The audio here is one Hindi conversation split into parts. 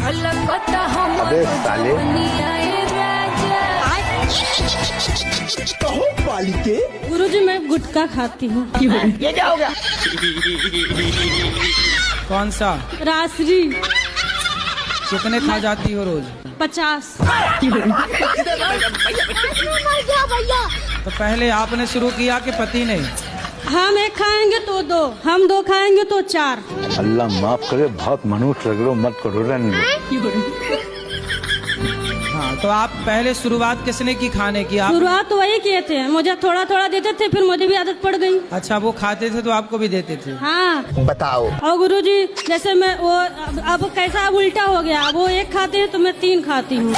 अबे साले कहो बालिके। गुरुजी मैं गुटखा खाती हूँ। ये क्या हो गया? कौन सा? रासरी। कितने खा जाती हो रोज? 50। तो पहले आपने शुरू किया कि पति ने? हम एक खाएंगे तो 2, हम 2 खाएंगे तो 4। अल्लाह माफ करे, बहुत मनुष्य लग लो, मत करो रन। हाँ, तो आप पहले शुरुआत किसने की खाने की? आप? शुरुआत तो वही किए थे, मुझे थोड़ा थोड़ा देते थे, फिर मुझे भी आदत पड़ गई। अच्छा, वो खाते थे तो आपको भी देते थे? हाँ। बताओ। और गुरुजी जैसे मैं वो अब कैसा अब उल्टा हो गया, वो 1 खाते हैं तो मैं 3 खाती हूँ।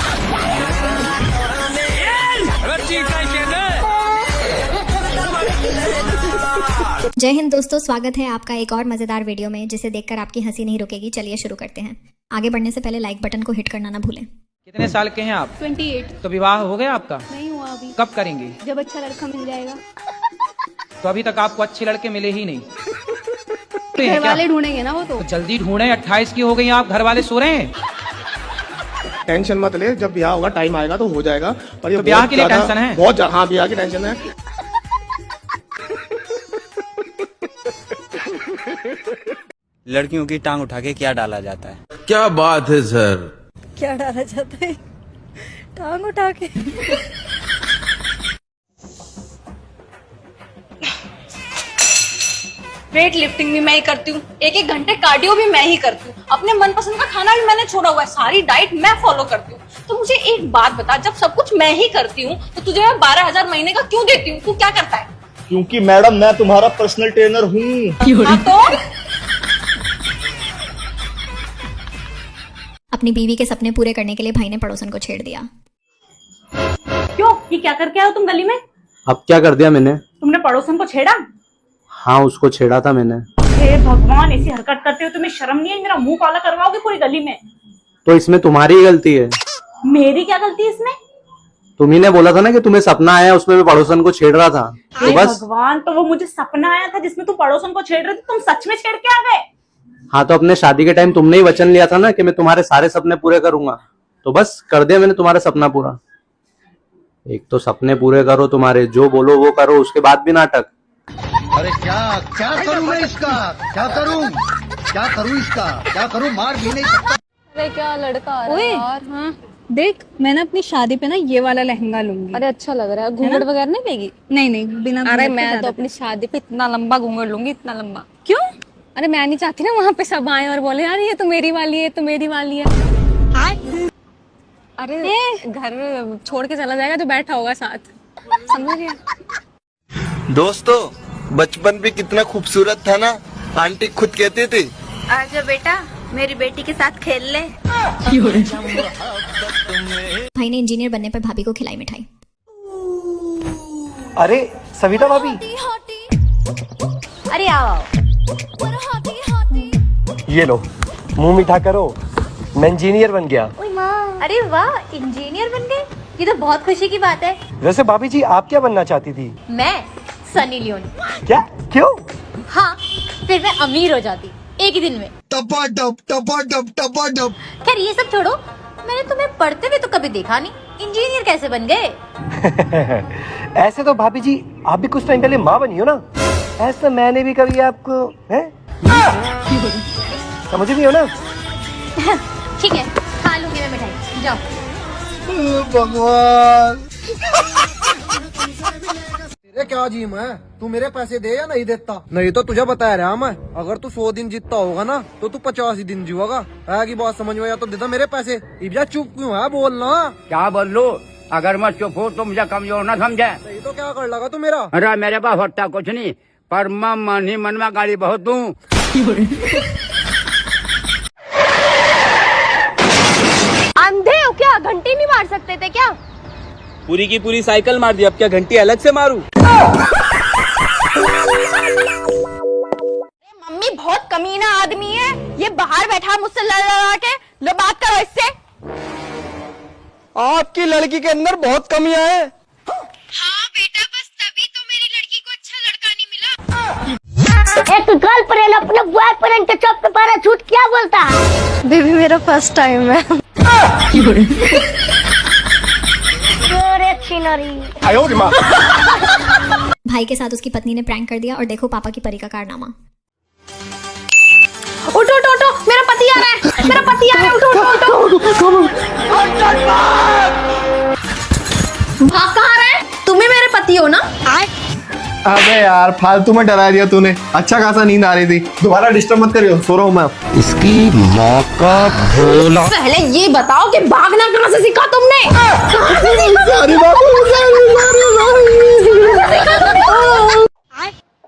जय हिंद दोस्तों, स्वागत है आपका एक और मजेदार वीडियो में जिसे देखकर आपकी हंसी नहीं रुकेगी। चलिए शुरू करते हैं। आगे बढ़ने से पहले लाइक बटन को हिट करना ना भूलें। कितने साल के हैं आप? 28। तो विवाह हो गया आपका? नहीं हुआ अभी। कब करेंगे? जब अच्छा लड़का मिल जाएगा। तो अभी तक आपको अच्छे लड़के मिले ही नहीं? घर वाले ढूंढेंगे ना वो तो जल्दी ढूंढे। 28 की हो गई आप, घर वाले सो रहे हैं? टेंशन मत ले, जब ब्याह होगा टाइम आएगा तो हो जाएगा। पर ये तो ब्याह के लिए टेंशन है? बहुत हाँ, ब्याह की टेंशन है। लड़कियों की टांग उठा के क्या डाला जाता है? क्या बात है सर? क्या डाला जाता है? टांग उठा के। वेट लिफ्टिंग भी मैं ही करती हूँ, 1-1 घंटे कार्डियो भी मैं ही करती हूँ, अपने मनपसंद का खाना भी मैंने छोड़ा हुआ है, सारी डाइट मैं फॉलो करती हूँ। तो मुझे एक बात बता, जब सब कुछ मैं ही करती हूँ तो तुझे मैं 12,000 महीने का क्यों देती हूँ? तू क्या करता है? क्योंकि मैडम मैं तुम्हारा पर्सनल ट्रेनर हूँ। हाँ तो अपनी बीवी के सपने पूरे करने के लिए भाई ने पड़ोसन को छेड़ दिया। क्यों? ये क्या करके आए हो तुम गली में? अब क्या कर दिया मैंने? तुमने पड़ोसन को छेड़ा? हाँ, उसको छेड़ा था मैंने। हे भगवान, ऐसी हरकत करते हो तुम्हें शर्म नहीं है? मेरा मुंह काला करवाओगे पूरी गली में। तो इसमें तुम्हारी ही गलती है। मेरी क्या गलती है इसमें? तुम्ही ने बोला था ना कि तुम्हें सपना आया, उसमें मैं पड़ोसन को छेड़ रहा था। तो बस। भगवान, तो वो मुझे सपना आया था जिसमें तुम पड़ोसन को छेड़ रहे थे, तुम सच में छेड़ के आ गए? हाँ, तो अपने शादी के टाइम तुमने ही वचन लिया था ना कि मैं तुम्हारे सारे सपने पूरे करूंगा। तो बस कर दिया मैंने तुम्हारा सपना पूरा। एक तो सपने पूरे करो तुम्हारे, जो बोलो वो करो, उसके बाद भी नाटक। अरे क्या करूँ मैं इसका? क्या करूँ इसका? क्या करूँ? मार भी नहीं सकता। अरे क्या लड़का आ रहा है यार। हाँ देख, मैंने अपनी शादी पे ना ये वाला लहंगा लूंगी। अरे अच्छा लग रहा है। घूंघट वगैरह नहीं लेगी? नहीं, बिना। अरे मैं तो अपनी शादी पे इतना लंबा घूंघट लूंगी, इतना लंबा। क्यों? अरे मैं नहीं चाहती ना वहाँ पे सब आए और बोले यार ये तो मेरी वाली है, ये तो मेरी वाली है। अरे घर छोड़ के चला जाएगा जो बैठा होगा साथ, समझ गया? दोस्तों, बचपन भी कितना खूबसूरत था ना, आंटी खुद कहती थी। आजा बेटा, मेरी बेटी के साथ खेल ले। भाई ने इंजीनियर बनने पर भाभी को खिलाई मिठाई। अरे सविता भाभी। अरे आओ। ये लो, मुंह मीठा करो, मैं इंजीनियर बन गया। अरे वाह, इंजीनियर बन गए, ये तो बहुत खुशी की बात है। वैसे भाभी जी आप क्या बनना चाहती थी? मैं सनी लियोन। क्या? क्यों? हाँ, फिर मैं अमीर हो जाती एक ही दिन में। टपा-टप। खैर ये सब छोड़ो, मैंने तुम्हें पढ़ते हुए तो कभी देखा नहीं, इंजीनियर कैसे बन गए? ऐसे तो भाभी जी आप भी कुछ टाइम पहले माँ बनी हो ना, ऐसा मैंने भी कभी आपको है समझ भी हो ना। ठीक है, खा लूंगी मैं मिठाई, जाओ। भगवान, तेरे क्या जिम है? तू मेरे पैसे दे या नहीं देता? नहीं तो तुझे बता रहा मैं, अगर तू 100 दिन जीतता होगा ना तो तू 85 दिन जीवागा। की बात समझ में, या तो देता मेरे पैसे। इब्जा चुप क्यों है? बोलना। क्या बोल लू? अगर मैं चुप हूँ तो मुझे कमजोर ना समझे। नहीं तो क्या कर लगा तू मेरा? अरे मेरे पास होता कुछ नहीं, पर मैं मन ही मन में गाली बहुत दूं। अंधे हो क्या? घंटी नहीं मार सकते थे क्या? पूरी की पूरी साइकिल मार दी, अब क्या घंटी अलग से मारूं? मम्मी बहुत कमीना आदमी है, ये बाहर बैठा मुझसे लड़ के। लो बात करो इससे। आपकी लड़की के अंदर बहुत कमियां हैं। हाँ बेटा, बस तभी तो मेरी लड़की को अच्छा लड़का नहीं मिला। एक गर्लफ्रेंड अपने बॉयफ्रेंड के चौक पे पैराशूट क्या बोलता है? बेबी मेरा फर्स्ट टाइम है। अरे छिनरी। भाई के साथ उसकी पत्नी ने प्रैंक कर दिया और देखो पापा की परी का कारनामा। उठो उठो उठो, मेरा पति आ रहा है, मेरा पति आ रहा है, उठो उठो उठो। भाग कहाँ रहे? तुम ही मेरे पति हो ना? अबे यार फालतू में डरा दिया तूने, अच्छा खासा नींद आ रही थी। दोबारा डिस्टर्ब मत करियो, सो रहा हूँ मैं। इसकी माँ का भोला। पहले ये बताओ कि भागना कहाँ से सीखा तुमने?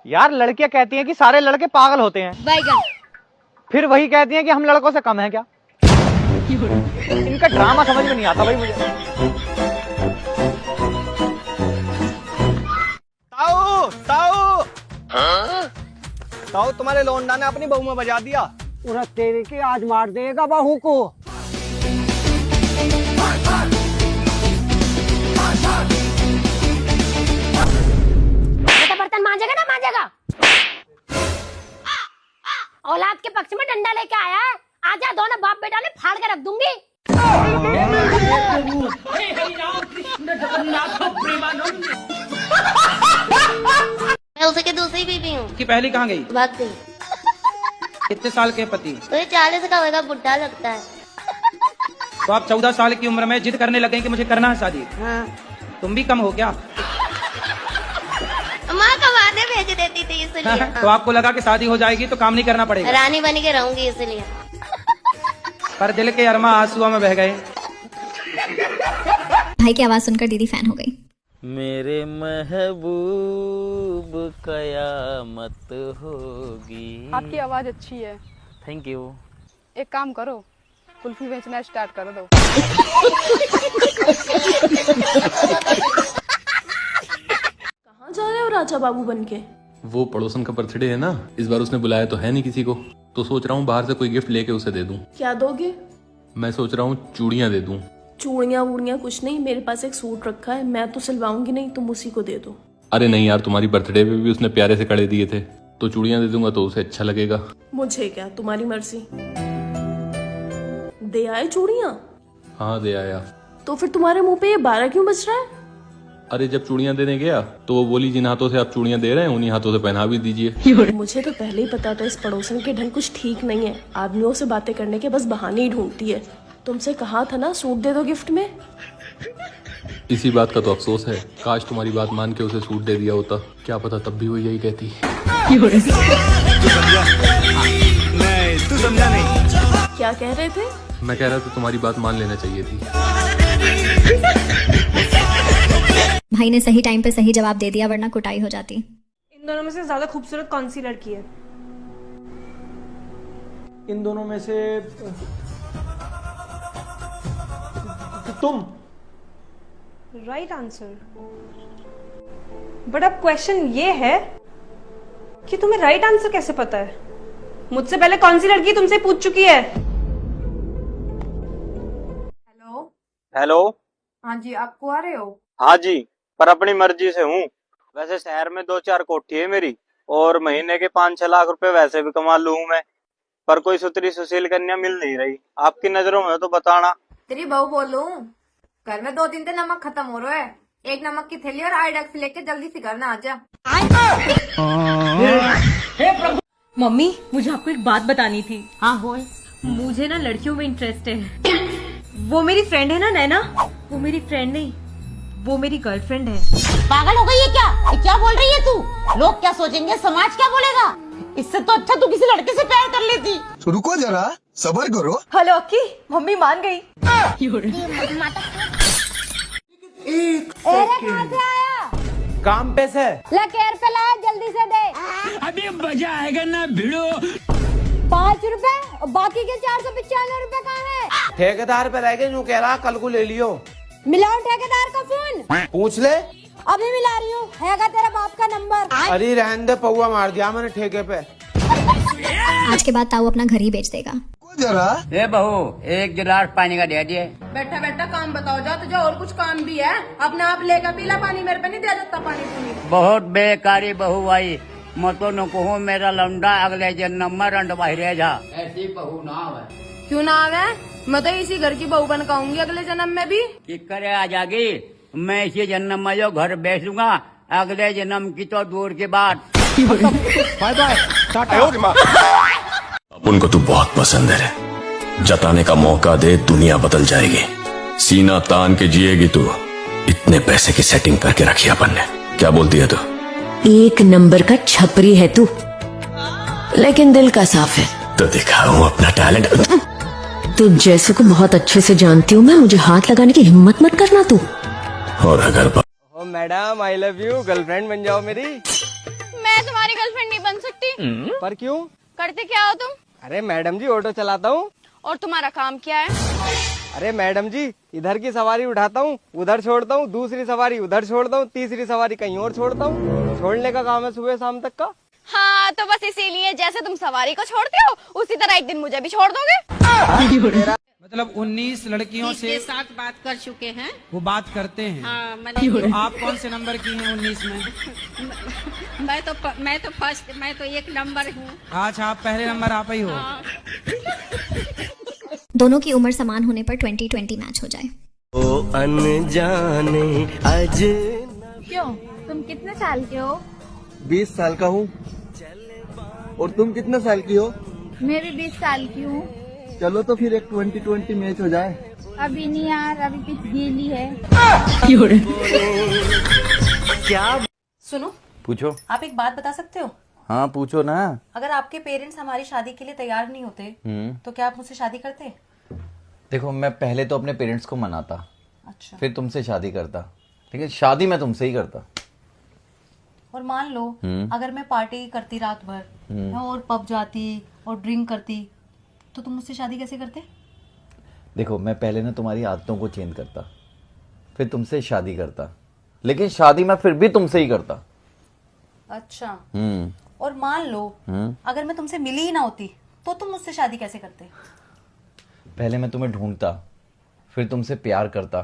यार लड़कियां कहती हैं कि सारे लड़के पागल होते हैं, फिर वही कहती हैं कि हम लड़कों से कम हैं क्या? इनका ड्रामा समझ में नहीं आता भाई मुझे। ताऊ ताऊ ताऊ, तुम्हारे लौंडा ने अपनी बहू में बजा दिया। पूरा तेरे के आज मार देगा बहू को। बेटा बर्तन मांजेगा ना मांजेगा? औलाद के पक्ष में डंडा लेके आया है, आजा दोनों बाप बेटा ने फाड़ के रख दूंगी। मैं उसे की दूसरी बीवी हूँ। कि पहली कहाँ गई? भाग गई। कितने साल के पति? तो ये 40 का होगा, बुढ़ा लगता है। तो आप 14 साल की उम्र में जिद करने लगे कि मुझे करना है शादी। हाँ। तुम भी कम हो क्या? माँ कमाने भेज देती थी इसलिए। तो आपको लगा कि शादी हो जाएगी तो काम नहीं करना पड़ेगा। रानी बन के रहूंगी इसलिए। पर दिल के अरमा आंसुओं में बह गए। भाई की आवाज सुनकर दीदी फैन हो गई। मेरे महबूब कयामत होगी। आपकी आवाज अच्छी है। Thank you. एक काम करो, कुल्फी बेचना स्टार्ट कर दो। कहाँ जा रहे हो राजा बाबू बनके? वो पड़ोसन का बर्थडे है ना, इस बार उसने बुलाया तो है नहीं किसी को, तो सोच रहा हूँ बाहर से कोई गिफ्ट लेके उसे दे दूँ। क्या दोगे? मैं सोच रहा हूँ चूड़ियाँ दे दूँ। चूड़ियाँ वूड़ियाँ कुछ नहीं, मेरे पास एक सूट रखा है, मैं तो सिलवाऊंगी नहीं, तुम उसी को दे दो। अरे नहीं यार, तुम्हारी बर्थडे पे भी उसने प्यारे से कड़े दिए थे, तो चूड़ियाँ दे दूंगा तो उसे अच्छा लगेगा। मुझे क्या, तुम्हारी मर्जी। दे आए चूड़ियाँ? हाँ दे आया। तो फिर तुम्हारे मुंह पे ये 12 क्यों बज रहा है? अरे जब चूड़ियाँ देने गया तो वो बोली जिन हाथों से आप चूड़ियाँ दे रहे हैं उन्हीं हाथों से पहना भी दीजिए। मुझे तो पहले ही पता था इस पड़ोसन के ढंग कुछ ठीक नहीं है, आदमियों से बातें करने के बस बहाने ही ढूंढती है। तुमसे कहा था ना सूट दे दो गिफ्ट में। इसी बात का तो अफसोस है, काश तुम्हारी बात मान के उसे सूट दे दिया होता, क्या पता तब भी वो यही कहती। तू समझा नहीं। क्या कह रहे थे? मैं कह रहा था तुम्हारी बात मान लेना चाहिए थी। भाई ने सही टाइम पे सही जवाब दे दिया, वरना कुटाई हो जाती। इन दोनों में से ज्यादा खूबसूरत कौन सी लड़की है? इन दोनों में से तुम। Right answer. बट अब क्वेश्चन ये है कि तुम्हें राइट आंसर कैसे पता है? मुझसे पहले कौन सी लड़की तुमसे पूछ चुकी है? Hello hello. हाँ जी, आप को आ रहे हो? हाँ जी, पर अपनी मर्जी से हूँ। वैसे शहर में 2-4 कोठी है मेरी, और महीने के 5-6 लाख रुपए वैसे भी कमा लूँ मैं, पर कोई सुतरी सुशील कन्या मिल नहीं रही। आपकी नजरों में तो बताना। तेरी बहू बोलूं, घर में 2-3 दिन नमक खत्म हो रहा है, एक नमक की थैली और आइडेक्स लेके जल्दी से घर ना आ जा। मम्मी मुझे आपको एक बात बतानी थी। हाँ बोल। मुझे ना लड़कियों में इंटरेस्ट है। वो मेरी फ्रेंड है ना नैना, वो मेरी फ्रेंड नहीं, वो मेरी गर्लफ्रेंड है। पागल हो गई है क्या? क्या बोल रही है तू? लोग क्या सोचेंगे, समाज क्या बोलेगा? इससे तो अच्छा तू किसी लड़के से प्यार कर लेती। तो रुको जरा, सब्र करो। हेलो अक्की, मम्मी मान गई। काम पे से लकेर पे लाया, जल्दी से दे। अभी मजा आएगा ना भिड़ो। 5 रुपए और बाकी के 495 रुपए कहाँ है? ठेकेदार पे रह गए, यूँ कह रहा कल को ले लियो। मिलाओ ठेकेदार का फोन। पूछ ले। अभी मिला रही हूँ, हैगा तेरा बाप का नंबर। अरे रहने दे, पौवा मार दिया मैंने ठेके पे। आज के बाद ताऊ अपना घर ही बेच देगा। जरा ए बहू, 1 गिलास पानी का दे दिए। बैठा बैठा काम बताओ, जा तुझे और कुछ काम भी है? अपने आप लेकर पीला पानी, मेरे पे नहीं दिया जाता पानी पूरी। बहुत बेकारी बहू आई, मतो नको हो मेरा लौंडा अगले जन्म में रंड बाहर जा। ऐसी बहू ना आवे। क्यों ना आवे? मैं तो इसी घर की बहू बन कहूंगी अगले जन्म में भी। कि करे आ जाएगी, मैं इसी जन्म में जो घर बेच लूंगा, अगले जन्म की तो दूर की बात। Bye bye Tata. अपन को तू बहुत पसंद है, जताने का मौका दे दुनिया बदल जाएगी। सीना तान के जिएगी तू। इतने पैसे की सेटिंग करके रखी अपन ने। क्या बोलती है तू? एक नंबर का छपरी है तू, लेकिन दिल का साफ है। तो दिखाऊं अपना टैलेंट। तू जैसे को बहुत अच्छे से जानती हूँ मैं, मुझे हाथ लगाने की हिम्मत मत करना तू। और अगर madam I love you, girlfriend बन जाओ मेरी। मैं तुम्हारी गर्लफ्रेंड नहीं बन सकती। पर क्यों? करते क्या हो तुम? अरे मैडम जी ऑटो चलाता हूँ। और तुम्हारा काम क्या है? अरे मैडम जी इधर की सवारी उठाता हूँ, उधर छोड़ता हूँ, दूसरी सवारी उधर छोड़ता हूँ, तीसरी सवारी कहीं और छोड़ता हूँ। छोड़ने का काम है सुबह शाम तक का। हाँ तो बस इसीलिए जैसे तुम सवारी को छोड़ते हो उसी तरह एक दिन मुझे भी छोड़ दोगे। मतलब 19 लड़कियों से साथ बात कर चुके हैं। वो बात करते हैं। हाँ, तो आप कौन से नंबर की हैं 19 में? मैं तो फर्स्ट, मैं तो एक नंबर हूँ। अच्छा, आप पहले नंबर आप ही हो। दोनों की उम्र समान होने पर 20-20 मैच हो जाए। ओ अनजाने आज। क्यों? तुम कितने साल के हो? 20 साल का हूँ। और तुम कितने साल की हो? मैं भी 20 साल की हूँ। चलो तो फिर एक 20-20 मैच हो जाए। अभी नहीं यार, अभी पिच गीली है। क्या? सुनो, पूछो। आप एक बात बता सकते हो? हाँ पूछो ना। अगर आपके पेरेंट्स हमारी शादी के लिए तैयार नहीं होते तो क्या आप मुझसे शादी करते? देखो मैं पहले तो अपने पेरेंट्स को मनाता, अच्छा। फिर तुमसे शादी करता, लेकिन शादी मैं तुमसे ही करता। और मान लो अगर मैं पार्टी करती रात भर और पब जाती और ड्रिंक करती तो तुम मुझसे शादी कैसे करते? देखो मैं पहले ना तुम्हारी आदतों को चेंज करता, फिर तुमसे शादी करता, लेकिन शादी मैं फिर भी तुमसे ही करता। अच्छा। और मान लो अगर मैं तुमसे मिली ही ना होती तो तुम मुझसे शादी कैसे करते? पहले मैं तुम्हें ढूंढता, फिर तुमसे प्यार करता,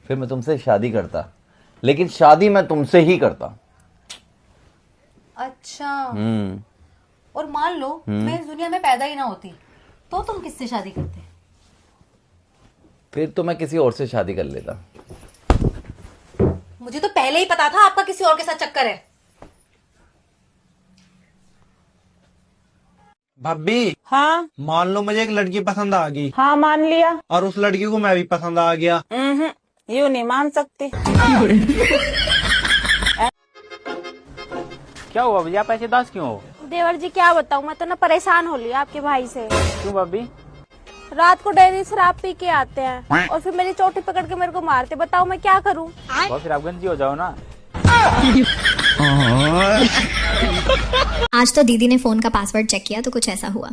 फिर मैं तुमसे शादी करता, लेकिन शादी मैं तुमसे ही करता। अच्छा। और मान लो मैं इस दुनिया में पैदा ही ना होती तो तुम किससे शादी करते? फिर तो मैं किसी और से शादी कर लेता। मुझे तो पहले ही पता था आपका किसी और के साथ चक्कर है। भाभी। हाँ मान लो मुझे एक लड़की पसंद आ गई। हाँ मान लिया। और उस लड़की को मैं भी पसंद आ गया। यूं नहीं मान सकती। क्या हुआ भैया, पैसे दास क्यों हो? देवर जी क्या बताऊँ, मैं तो ना परेशान हो लिया आपके भाई से। क्यों भाभी? रात को डेली शराब पी के आते हैं और फिर मेरी चोटी पकड़ के मेरे को मारते। बताओ मैं क्या करूँ? फिर आप गंजी हो जाओ ना। आज तो दीदी ने फोन का पासवर्ड चेक किया तो कुछ ऐसा हुआ।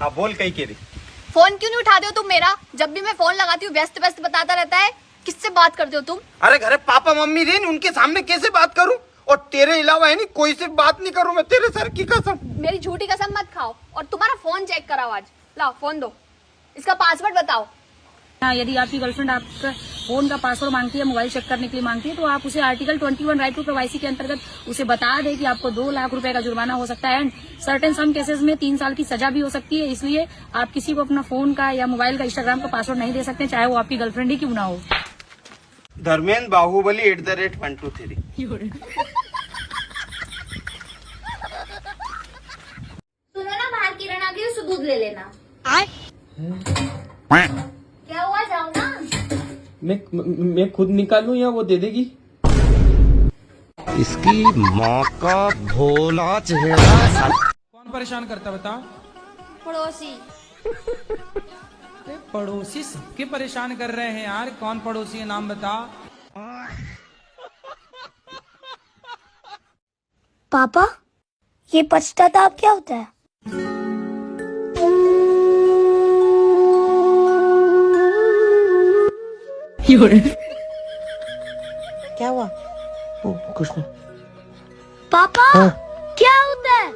आप बोल कहीं के फोन क्यों नहीं उठाते हो तुम मेरा? जब भी मैं फोन लगाती हूँ व्यस्त व्यस्त बताता रहता है। किससे बात करते हो तुम? अरे घरे पापा मम्मी रे, उनके सामने कैसे बात करूं? और तेरे अलावा है नहीं कोई से बात नहीं करूं मैं, तेरे सर की कसम। मेरी झूठी कसम मत खाओ और तुम्हारा फोन चेक कराओ आज। लाओ फोन दो, इसका पासवर्ड बताओ। हाँ, यदि आपकी गर्लफ्रेंड आपका फोन का पासवर्ड मांगती है, मोबाइल चेक करने के लिए मांगती है, तो आप उसे आर्टिकल 21 राइट टू प्राइवेसी के अंतर्गत उसे बता दें कि आपको 2 लाख रुपए का जुर्माना हो सकता है एंड सर्टेन सम केसेस में 3 साल की सजा भी हो सकती है। इसलिए आप किसी को अपना फोन का या मोबाइल का इंस्टाग्राम का पासवर्ड नहीं दे सकते, चाहे वो आपकी गर्लफ्रेंड ही क्यों ना हो। धर्मेंद्र बाहुबली @123। सुनो ना, बाहर किरण आ गई, उससे दूध ले लेना। क्या हुआ, जाओ ना। मैं खुद निकालूं या वो दे देगी? इसकी माँ का भोला चेहरा। कौन परेशान करता बता? पड़ोसी। पड़ोसी सबके परेशान कर रहे हैं यार। कौन पड़ोसी है, नाम बता। पापा, ये पश्चाताप क्या होता है? क्या हुआ? कुछ नहीं। पापा क्या होता है?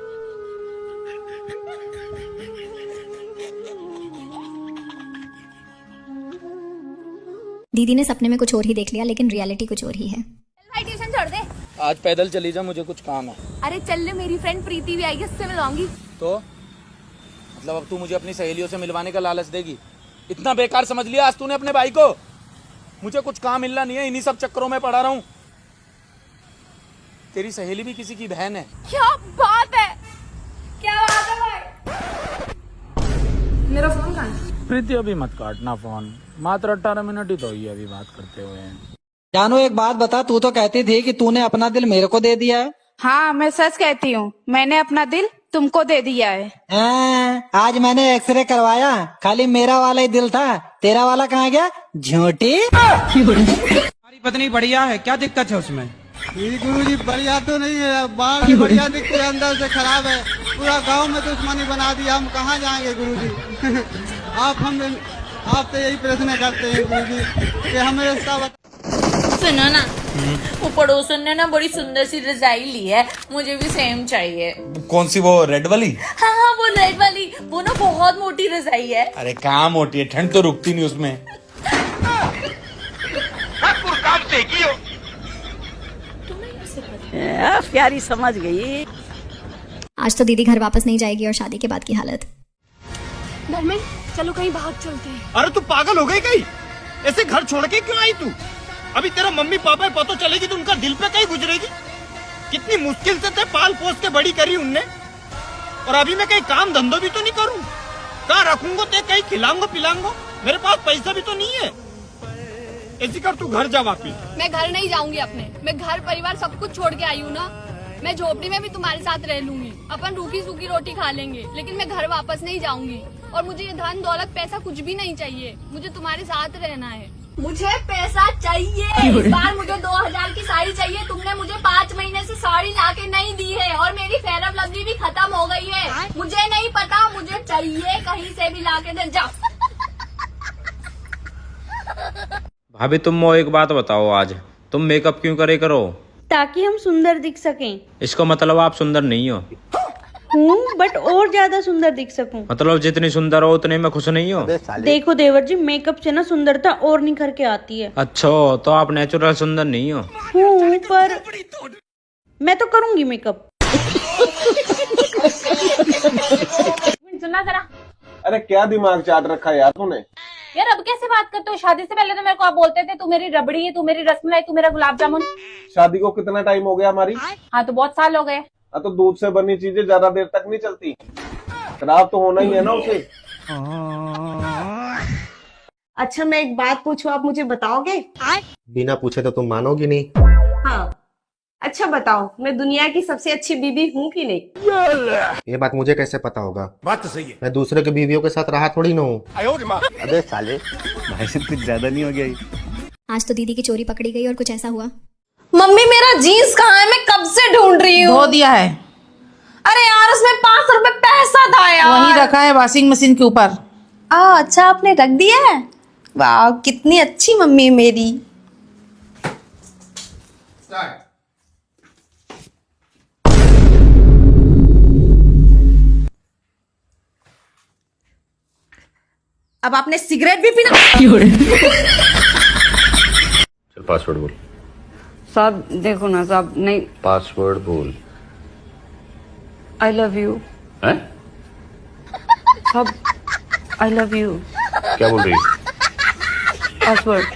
दीदी ने सपने में कुछ और ही देख लिया, लेकिन रियलिटी कुछ और ही है। भाई ट्यूशन छोड़ दे। आज पैदल चली जा, मुझे कुछ काम है। अरे चल ले, मेरी फ्रेंड प्रीति भी आएगी, उससे मिलवाऊंगी। तो मतलब अब तू मुझे अपनी सहेलियों से मिलवाने का लालच देगी? इतना बेकार समझ लिया आज तूने अपने भाई को? मुझे कुछ काम मिलना नहीं है, इन्हीं सब चक्करों में पड़ा रहा हूँ। तेरी सहेली भी किसी की बहन है। क्या बात है, क्या बात है भाई। मेरा फोन कहाँ है? प्रीति अभी मत काटना फोन, मात्र 18 मिनट ही तो हुई है अभी बात करते हुए। जानू एक बात बता, तू तो कहती थी कि तूने अपना दिल मेरे को दे दिया है। हाँ मैं सच कहती हूँ, मैंने अपना दिल तुमको दे दिया है। आज मैंने एक्सरे करवाया, खाली मेरा वाला ही दिल था, तेरा वाला कहाँ गया? झूठी। हमारी पत्नी बढ़िया है, क्या दिक्कत है उसमें? गुरुजी बढ़िया तो नहीं है, बाहर से बढ़िया दिखते हैं, अंदर से खराब है। पूरा गांव में दुश्मनी बना दिया, हम कहाँ जाएंगे गुरुजी? आप तो यही प्रश्न करते हैं गुरुजी कि हमें रास्ता सुनो ना, वो पड़ोसन ने ना बड़ी सुंदर सी रजाई ली है, मुझे भी सेम चाहिए। कौन सी, वो रेड वाली? हाँ वो रेड वाली, वो ना बहुत मोटी रजाई है। अरे कहाँ मोटी है, ठंड तो रुकती नहीं उसमें। प्यारी समझ गई। आज तो दीदी घर वापस नहीं जाएगी और शादी के बाद की हालत। धर्मेंद्र चलो कहीं भाग चलते हैं। अरे तू पागल हो गई कहीं? ऐसे घर छोड़ के क्यों आई तू? अभी तेरा मम्मी पापा पता चलेगी तो उनका दिल पे कहीं गुजरेगी। कितनी मुश्किल से ते पाल पोस के बड़ी करी उनने, और अभी मैं कहीं काम धंधो भी तो नहीं करूँ। कहाँ रखूंगा ते, कहीं खिलाऊंगा पिलाऊंगा? मेरे पास पैसा भी तो नहीं है। ऐसी कर तू घर जा वापिस। मैं घर नहीं जाऊंगी अपने, मैं घर परिवार सब कुछ छोड़ के आई हूँ ना। मैं झोपड़ी में भी तुम्हारे साथ रह लूंगी, अपन रूखी सूखी रोटी खा लेंगे, लेकिन मैं घर वापस नहीं जाऊंगी। और मुझे ये धन दौलत पैसा कुछ भी नहीं चाहिए, मुझे तुम्हारे साथ रहना है। मुझे पैसा चाहिए, इस बार मुझे 2000 की साड़ी चाहिए। तुमने मुझे 5 महीने से साड़ी लाके नहीं दी है, और मेरी फेयर ऑफ लवली भी खत्म हो गई है। मुझे नहीं पता, मुझे चाहिए, कहीं से भी लाके दे। जाओ। भाभी तुम एक बात बताओ, आज तुम मेकअप क्यों करे करो? ताकि हम सुंदर दिख सकें। इसका मतलब आप सुंदर नहीं हो? हूँ, बट और ज्यादा सुंदर दिख सकूं। मतलब जितनी सुंदर हो उतने में खुश नहीं हो? देखो देवर जी, मेकअप से ना सुंदरता और निखर के आती है। अच्छा, तो आप नेचुरल सुंदर नहीं हो? हूँ, पर मैं तो करूंगी मेकअप। सुनना जरा। अरे क्या दिमाग चाट रखा है यार तूने? यार अब कैसे बात करते हो? शादी से पहले तो मेरे को आप बोलते थे तू मेरी रबड़ी है, तू मेरी रसमलाई, तू मेरा गुलाब जामुन। शादी को कितना टाइम हो गया हमारी? हाँ तो बहुत साल हो गए। तो दूध से बनी चीजें ज्यादा देर तक नहीं चलती, खराब तो होना ही है ना उसे। अच्छा मैं एक बात पूछूं, आप मुझे बताओगे? बिना पूछे तो तुम मानोगी नहीं। हाँ अच्छा बताओ, मैं दुनिया की सबसे अच्छी बीबी हूँ कि नहीं? ये बात मुझे कैसे पता होगा? बात तो सही है, मैं दूसरे के बीवियों के साथ रहा थोड़ी ना हूँ। अबे साले, भाई से कुछ ज्यादा नहीं हो गया? आज तो दीदी की चोरी पकड़ी गई और कुछ ऐसा हुआ। मम्मी मेरा जीन्स कहाँ है? मैं कब से ढूंढ रही हूँ। धो दिया है। अरे यार उसमें 500 रुपए पैसा था यार। वहीं रखा है वॉशिंग मशीन के ऊपर। अच्छा आपने रख दिया है? वाह कितनी अच्छी मम्मी मेरी। अब आपने सिगरेट भी पीना? चल पासवर्ड बोल। साहब देखो ना साहब, नहीं। पासवर्ड बोल। I love you. हैं? साहब आई लव यू। क्या बोल रही है? पासवर्ड।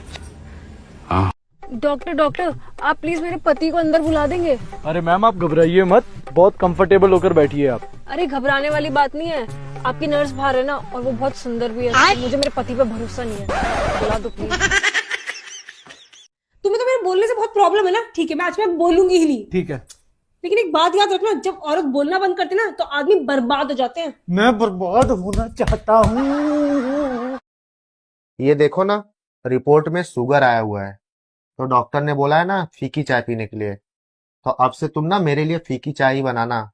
हाँ। डॉक्टर आप प्लीज मेरे पति को अंदर बुला देंगे? अरे मैम आप घबराइए मत, बहुत कंफर्टेबल होकर बैठिए आप। अरे घबराने वाली बात नहीं है, आपकी नर्स बाहर है ना, और वो बहुत सुंदर भी है। मुझे मेरे पति पे भरोसा नहीं है, बुला दो प्लीज। तुम्हें तो मेरे बोलने से बहुत प्रॉब्लम है ना? ठीक है, मैं आज मैं बोलूंगी ही नहीं। ठीक है, लेकिन एक बात याद रखना, जब औरत बोलना बंद करते ना तो आदमी बर्बाद हो जाते हैं। मैं बर्बाद होना चाहता हूँ। ये देखो ना, रिपोर्ट में शुगर आया हुआ है, तो डॉक्टर ने बोला है ना फीकी चाय पीने के लिए, तो अब से तुम ना मेरे लिए फीकी चाय ही बनाना।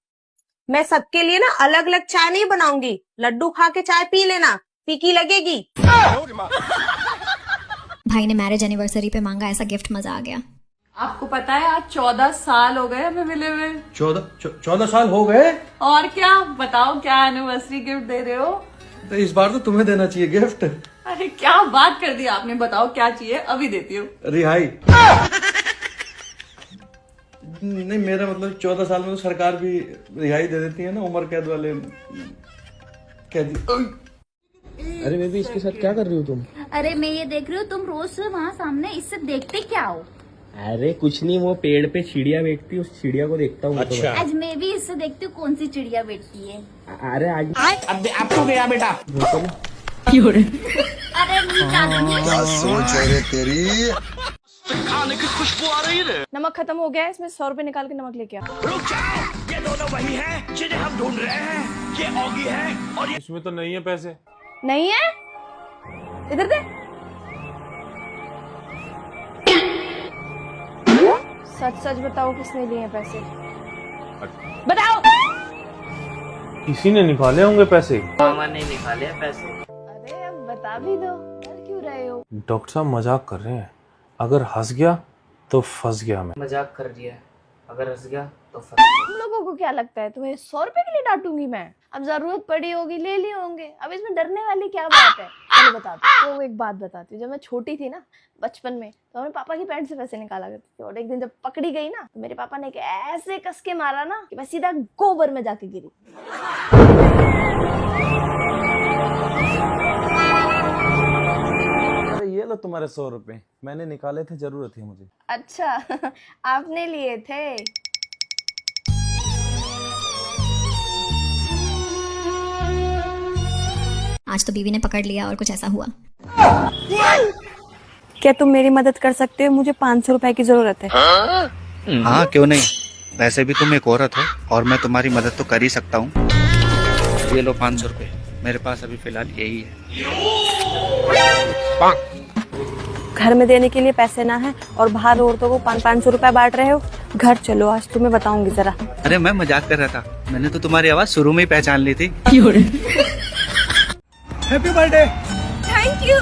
मैं सबके लिए ना अलग अलग चाय नहीं बनाऊंगी, लड्डू खा के चाय पी लेना, फीकी लगेगी। भाई ने मैरिज एनिवर्सरी पे मांगा ऐसा गिफ्ट, मजा आ गया। आपको पता है आज 14 साल हो गए हमें मिले हुए। 14 साल हो गए? और क्या बताओ, क्या एनिवर्सरी गिफ्ट दे रहे हो? तो इस बार तो तुम्हें देना चाहिए गिफ्ट। अरे क्या बात कर दी आपने, बताओ क्या चाहिए, अभी देती हूँ। रिहाई। नहीं मेरा मतलब 14 साल में तो सरकार भी रिहाई दे देती है ना, उम्र कैद वाले कैदी। अरे बेबी इसके साथ क्या कर रही हो तुम? अरे मैं ये देख रही हूँ, तुम रोज वहाँ सामने इससे देखते क्या हो? अरे कुछ नहीं, वो पेड़ पे चिड़िया बैठती है, उस चिड़िया को देखता हूँ। अच्छा। आज मैं भी इससे देखती हूँ कौन सी चिड़िया बैठती है। अरे आज अब तो गया बेटा। अरे सोच रहे तेरी खाने की खुशबू आ रही है। नमक खत्म हो गया है, इसमें 100 रुपए निकाल के नमक लेके आ। रुक जाओ, ये दोनों वही है जिन्हें हम ढूंढ रहे हैं। ये ऑगी है और इसमें तो नहीं है पैसे। नहीं है? इधर दे। सच सच बताओ किसने लिए हैं पैसे? बताओ। किसी ने निकाले होंगे पैसे। मामा ने निकाले पैसे। अरे अब बता भी दो, डर क्यों रहे हो? डॉक्टर साहब मजाक कर रहे हैं, अगर हंस गया तो फंस गया मैं। मजाक कर दिया, अगर हंस गया तो फंस। तुम लोगों को क्या लगता है तुम्हें 100 रुपए के लिए डांटूंगी मैं? अब जरूरत पड़ी होगी ले लिए होंगे, अब इसमें डरने वाली क्या बात है? चलो बताती हूँ। तो एक बात बताती हूँ, जब मैं छोटी थी ना बचपन में, तो मैं पापा की पैंट से पैसे निकाला करती थी, और एक दिन जब पकड़ी गई ना तो मेरे पापा ने ऐसे कस के मारा ना कि मैं सीधा गोबर में जाके गिरी। अरे ये लो तुम्हारे 100 रुपए, मैंने निकाले थे, जरूरत थी मुझे। अच्छा आपने लिए थे? आज तो बीवी ने पकड़ लिया और कुछ ऐसा हुआ। क्या तुम मेरी मदद कर सकते हो? मुझे 500 रुपए की जरूरत है। हाँ क्यों नहीं, वैसे भी तुम एक औरत हो और मैं तुम्हारी मदद तो कर ही सकता हूँ। ये लो 500 रुपए, मेरे पास अभी फिलहाल यही है। घर में देने के लिए पैसे ना है और बाहर औरतों को 500 रुपए बांट रहे हो। घर चलो, आज तुम्हें बताऊंगी जरा। अरे मैं मजाक कर रहा था, मैंने तो तुम्हारी आवाज शुरू में ही पहचान ली थी। Happy birthday. Thank you.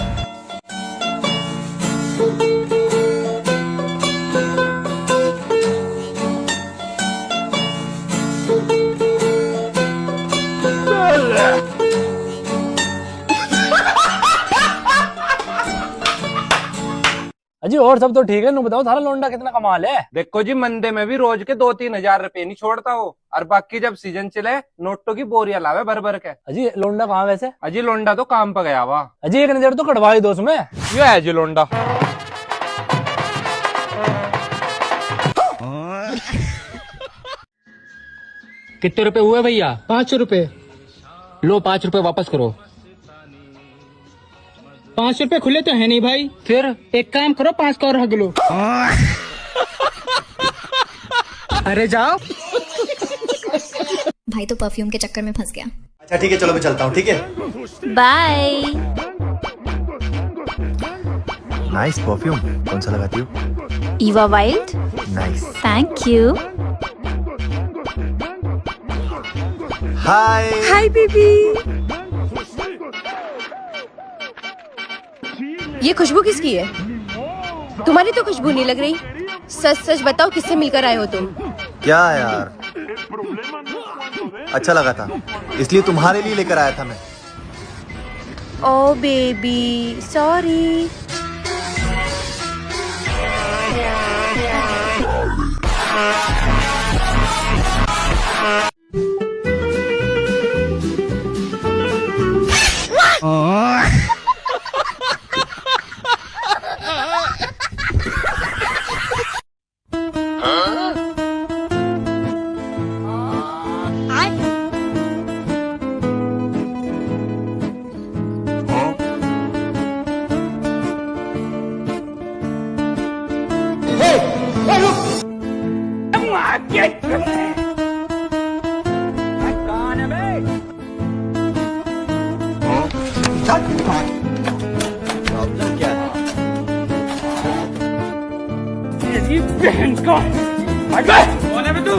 अजी और सब तो ठीक है, नु बताओ थारा लोंडा कितना कमाल है। देखो जी मंदे में भी रोज के 2-3 हजार रुपए नहीं छोड़ता हो, और बाकी जब सीजन चले नोटों की बोरियां लावे भर भर के। अजी लोंडा कहाँ वैसे? अजी लोंडा तो काम पे गया हुआ। अजी एक नजर तो कड़वा ही दो उसमें। ये है जी लोंडा। कितने रुपए हुए भैया? 500 रुपए। लो 5 रुपए वापस करो। 5 रुपए खुले तो है नहीं भाई। फिर एक काम करो, 5 का और हग लो। अरे जाओ। भाई तो परफ्यूम के चक्कर में फंस गया। अच्छा ठीक है, चलो मैं चलता हूँ। ठीक है बाय। नाइस परफ्यूम, कौन सा लगाती हो? Eva wild. Nice, thank you. Hi hi baby. ये खुशबू किसकी है? तुम्हारी तो खुशबू नहीं लग रही। सच सच बताओ किससे मिलकर आए हो तुम? क्या यार, अच्छा लगा था इसलिए तुम्हारे लिए लेकर आया था मैं। ओ बेबी सॉरी। बहन का कौन है तू?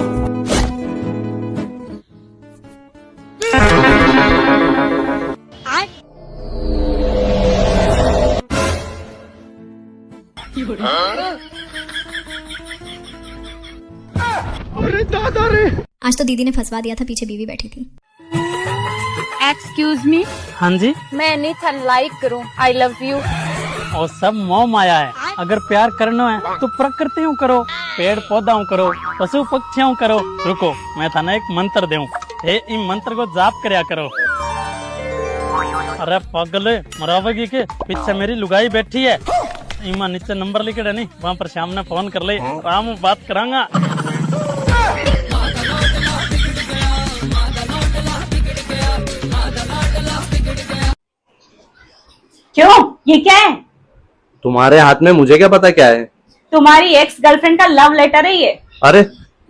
अरे दादा रे। आज तो दीदी ने फंसवा दिया था, पीछे बीवी बैठी थी। Excuse me. हाँ जी। मैं नहीं था लाइक करूं, आई लव यू। और सब मोह माया है, अगर प्यार करना है तो प्रकृति यूं करो। पेड़ पौधाओं करो, पशु पक्षियों करो। रुको, मैं था ना एक मंत्र दूं, ए इन मंत्र को जाप करया करो। अरे पागल मरावेगी के, पीछे मेरी लुगाई बैठी है। इमा नीचे नंबर लिखे नहीं, वहाँ पर शाम ने फोन कर ले, आराम बात करांगा। क्यों, ये क्या है? तुम्हारे हाथ में, मुझे क्या पता क्या है? तुम्हारी एक्स गर्लफ्रेंड का लव लेटर है ये। अरे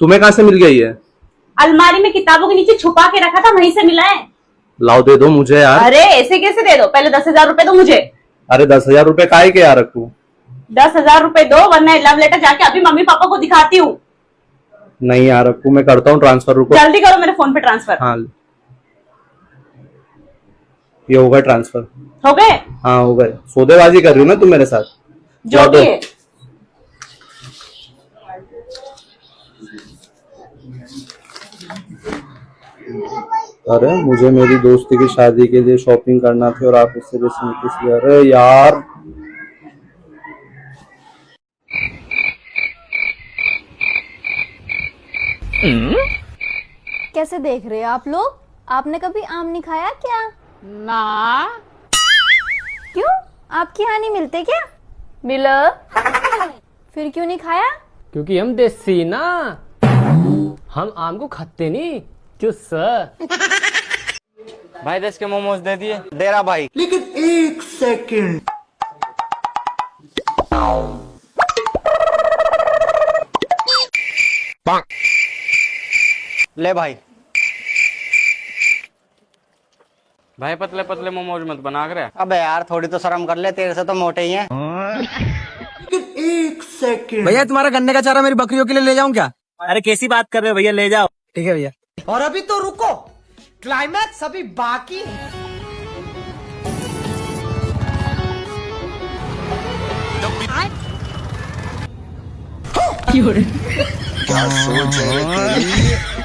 तुम्हें कहाँ से मिल गई है? अलमारी में किताबों के नीचे छुपा के रखा था, वहीं से मिला है। लाओ दे दो मुझे यार। अरे ऐसे कैसे दे दो, पहले 10,000 रुपए दो मुझे। अरे 10,000 रुपए काहे के यार रखूं? 10,000 रुपए दो, वरना लव लेटर जाके अभी मम्मी पापा को दिखाती हूँ। नहीं यार रखूं, मैं करता हूँ ट्रांसफर। रुको जल्दी करो, मेरे फोन पे ट्रांसफर। हाँ ये होगा ट्रांसफर। हो गए? हाँ हो गए। सौदेबाजी कर रही हो ना तुम मेरे साथ? जो भी है। अरे मुझे मेरी दोस्ती की शादी के लिए शॉपिंग करना थी और आप इससे किस। अरे यार कैसे देख रहे हो आप लोग? आपने कभी आम नहीं खाया क्या? ना। क्यों, आपके यहाँ नहीं मिलते क्या? मिला। फिर क्यों नहीं खाया? क्योंकि हम देसी ना, हम आम को खाते नहीं, चुस। भाई 10 के मोमोज दे दिए। डेरा भाई। लेकिन 1 सेकंड। ले भाई। भाई पतले पतले मोमोज मत बना कर। अबे यार थोड़ी तो शर्म कर ले, तेरे से तो मोटे ही हैं। 1 सेकंड। भैया तुम्हारा गन्ने का चारा मेरी बकरियों के लिए ले जाऊं क्या? अरे कैसी बात कर रहे हो भैया, ले जाओ। ठीक है भैया। और अभी तो रुको, क्लाइमैक्स अभी बाकी है। क्या सोच है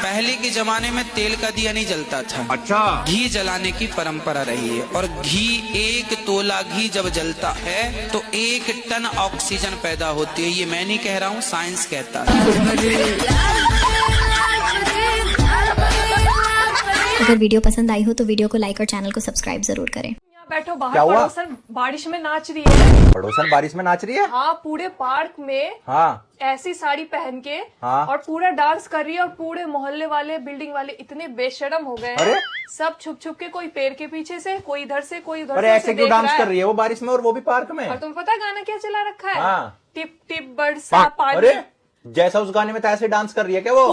पहले के जमाने में तेल का दिया नहीं जलता था। अच्छा। घी जलाने की परंपरा रही है, और घी, 1 तोला घी जब जलता है तो 1 टन ऑक्सीजन पैदा होती है। ये मैं नहीं कह रहा हूँ, साइंस कहता है। अगर वीडियो पसंद आई हो तो वीडियो को लाइक और चैनल को सब्सक्राइब जरूर करें। बैठो बाहर। क्या हुआ? पड़ोसन बारिश में नाच रही है। पड़ोसन बारिश में नाच रही है? हाँ, पूरे पार्क में। हाँ। ऐसी साड़ी पहन के। हाँ। और पूरा डांस कर रही है, और पूरे मोहल्ले वाले, बिल्डिंग वाले इतने बेशरम हो गए हैं। सब छुप छुप के, कोई पेड़ के पीछे से, कोई इधर से, कोई उधर से। अरे ऐसे क्यों डांस कर रही है वो बारिश में, और वो भी पार्क में? और तुम्हें पता गाना क्या चला रखा है? हाँ। टिप टिप बरसा पानी। अरे जैसा उस गाने में ऐसे डांस कर रही है क्या वो?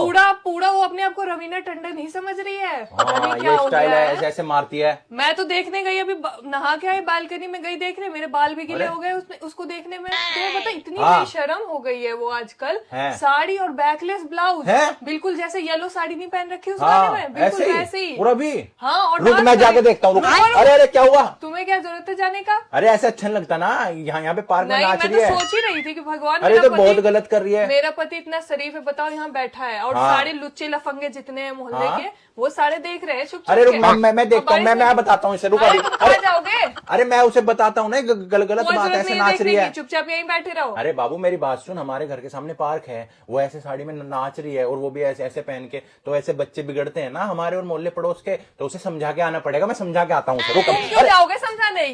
पूरा वो अपने आप को रवीना टंडन नहीं समझ रही है। हाँ, ये स्टाइल है, ऐसे ऐसे मारती है। मैं तो देखने गई, अभी नहा के आई, बालकनी में गई देखने, मेरे बाल भी गिले हो गए उसको देखने में। तो पता इतनी बेशरम हो गई है वो आजकल। साड़ी और बैकलेस ब्लाउज, बिल्कुल जैसे येलो साड़ी नहीं पहन रखी उस गाने में, बिल्कुल वैसे ही। पूरा भी। हाँ। और मैं जाके देखता हूँ। अरे क्या हुआ? तुम्हें क्या जरूरत है जाने का? अरे ऐसे अच्छा लगता ना, यहाँ पे पार्क में नाच रही है। मैं तो सोच ही रही थी कि भगवान, अरे तो बहुत गलत कर रही है। मेरा पति इतना शरीफ है, बताओ, यहाँ बैठा है, और सारे लुच्चे लफंगे जितने हैं मोहल्ले के, वो सारे देख रहे हैं चुप चुप। अरे रुक, मैं देखता हूँ, मैं बताता हूँ इसे। रुक अभी। जाओगे? अरे मैं उसे बताता हूँ ना, गलत बात ऐसे नाच रही है। चुपचाप यहीं बैठे रहो। अरे बाबू मेरी बात सुन, हमारे घर के सामने पार्क है, वो ऐसे साड़ी में नाच रही है, और वो भी ऐसे ऐसे पहन के, तो ऐसे बच्चे बिगड़ते हैं ना हमारे और मोहल्ले पड़ोस के, तो उसे समझा के आना पड़ेगा। मैं समझा के आता हूँ। क्यों जाओगे समझाने?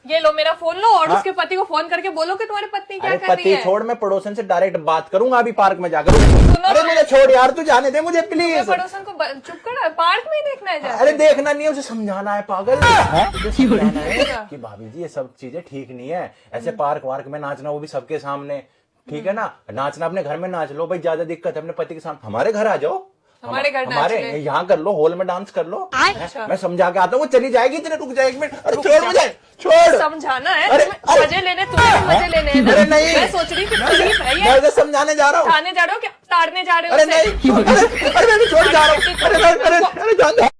ये लो मेरा फोन लो, और उसके पति को फोन करके बोलो कि तुम्हारी पत्नी क्या कर रही है। पति छोड़, मैं पड़ोसन से डायरेक्ट बात करूंगा अभी पार्क में जाकर। अरे मुझे छोड़ यार, तू जाने दे मुझे प्लीज। पड़ोसन को चुप कर, पार्क में ही देखना है। अरे देखना नहीं है, उसे समझाना है पागल। समझाना है कि भाभी जी ये सब चीजें ठीक नहीं है, ऐसे पार्क वार्क में नाचना, वो भी सबके सामने, ठीक है ना? नाचना अपने घर में नाच लो भाई, ज्यादा दिक्कत है अपने पति के सामने। हमारे घर आ जाओ, हमारे यहाँ कर लो, हॉल में डांस कर लो। अच्छा। मैं समझा के आता हूँ, वो चली जाएगी, इतने रुक जाए 1 मिनट। अरे छोड़ मुझे, छोड़। समझाना है, मजे लेने, तुम्हें मजे लेने हैं। अरे नहीं, मैं सोच रही थी मैं उसे समझाने जा रहा हूँ। खाने जा रहे हो क्या? ताड़ने जा रहे हो? अरे नहीं, अरे मैं छोड़ जा रहा हूँ। अरे जान दे।